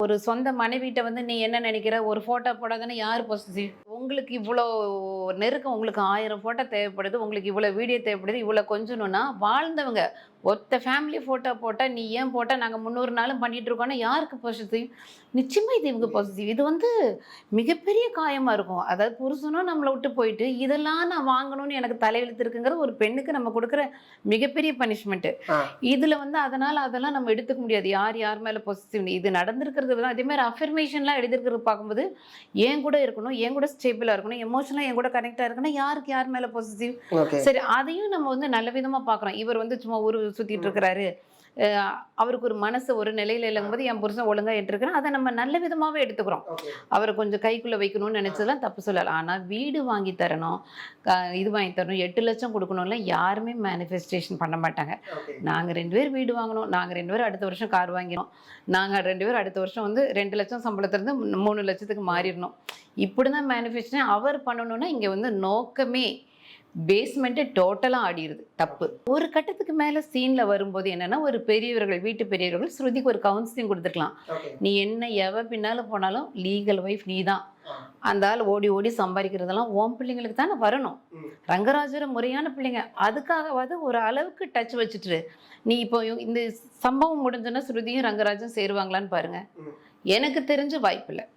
ஒரு சொந்த மனைவிட்ட வந்து நீ என்ன நினைக்கிற ஒரு ஃபோட்டோ போடாதானே யார் பொசசிவ்? உங்களுக்கு இவ்வளோ நெருக்கம், உங்களுக்கு 1000 ஃபோட்டோ தேவைப்படுது, உங்களுக்கு இவ்வளோ வீடியோ தேவைப்படுது, இவ்வளோ கொஞ்சணும்னா வாழ்ந்தவங்க ஒத்த ஃபேமிலி ஃபோட்டோ போட்டால் நீ ஏன் போட்டால் நாங்கள் 300 நாளும் பண்ணிட்டு இருக்கோன்னா யாருக்கு பொசசிவ்? நிச்சயமாக இது இவங்க பொசசிவ். இது வந்து மிகப்பெரிய காயமாக இருக்கும். அதாவது புருஷனும் நம்மளை விட்டு போயிட்டு இதெல்லாம் நான் வாங்கணும்னு எனக்கு தலையெழுத்து இருக்குங்கிறது ஒரு பெண்ணுக்கு நம்ம கொடுக்குற மிகப்பெரிய பனிஷ்மெண்ட்டு. இதில் வந்து அதெல்லாம் நம்ம எடுத்துக்க முடியாது. யார் மேலே பொசசிவ் இது நடந்திருக்கிறது தான். அதே மாதிரி அஃபர்மேஷன்லாம் எழுதிருக்கிறது பார்க்கும்போது என் கூட இருக்கணும், என் கூட ஸ்டேபிளாக இருக்கணும், எமோஷனலாக என் கூட கனெக்டாக இருக்கணும். யார் மேலே பொசசிவ்? சரி, அதையும் நம்ம வந்து நல்ல விதமாக பார்க்குறோம். இவர் வந்து சும்மா ஊர் சுற்றிட்டு இருக்கிறாரு, அவருக்கு ஒரு மனசு ஒரு நிலையில் இல்லைங்கும்போது என் புருஷன் ஒழுங்காக ஏற்றிருக்கிறேன், அதை நம்ம நல்ல விதமாகவே எடுத்துக்கிறோம். அவரை கொஞ்சம் கைக்குள்ளே வைக்கணும்னு நினச்சதெல்லாம் தப்பு சொல்லலாம். ஆனால் வீடு வாங்கி தரணும், இது வாங்கி தரணும், 8 லட்சம் கொடுக்கணும்ல யாருமே மேனிஃபெஸ்டேஷன் பண்ண மாட்டாங்க. நாங்கள் 2 பேர் வீடு வாங்கணும், நாங்கள் 2 பேரும் அடுத்த வருஷம் கார் வாங்கினோம், நாங்கள் 2 பேரும் அடுத்த வருஷம் வந்து 2 லட்சம் சம்பளத்திலிருந்து 3 லட்சத்துக்கு மாறிடணும், இப்படி தான் மேனிஃபெஸ்டேஷன் அவர் பண்ணணும்னா இங்கே வந்து நோக்கமே பேஸ்மெண்ட்டு டோட்டலாக ஆடிடுது. தப்பு. ஒரு கட்டத்துக்கு மேலே சீனில் வரும்போது என்னென்னா, ஒரு பெரியவர்கள், வீட்டு பெரியவர்கள் ஸ்ருதிக்கு ஒரு கவுன்சிலிங் கொடுத்துருக்கலாம். நீ என்ன எவ பின்னால் போனாலும் லீகல் ஒய்ஃப் நீ தான். அந்த ஆள் ஓடி சம்பாதிக்கிறதெல்லாம் ஓம் பிள்ளைங்களுக்கு தானே வரணும். ரங்கராஜரும் முறையான பிள்ளைங்க, அதுக்காகவாது ஒரு அளவுக்கு டச் வச்சுட்டு நீ இப்போ இந்த சம்பவம் முடிஞ்சோன்னா ஸ்ருதியும் ரங்கராஜும் சேருவாங்களான்னு பாருங்க. எனக்கு தெரிஞ்ச வாய்ப்பில்லை.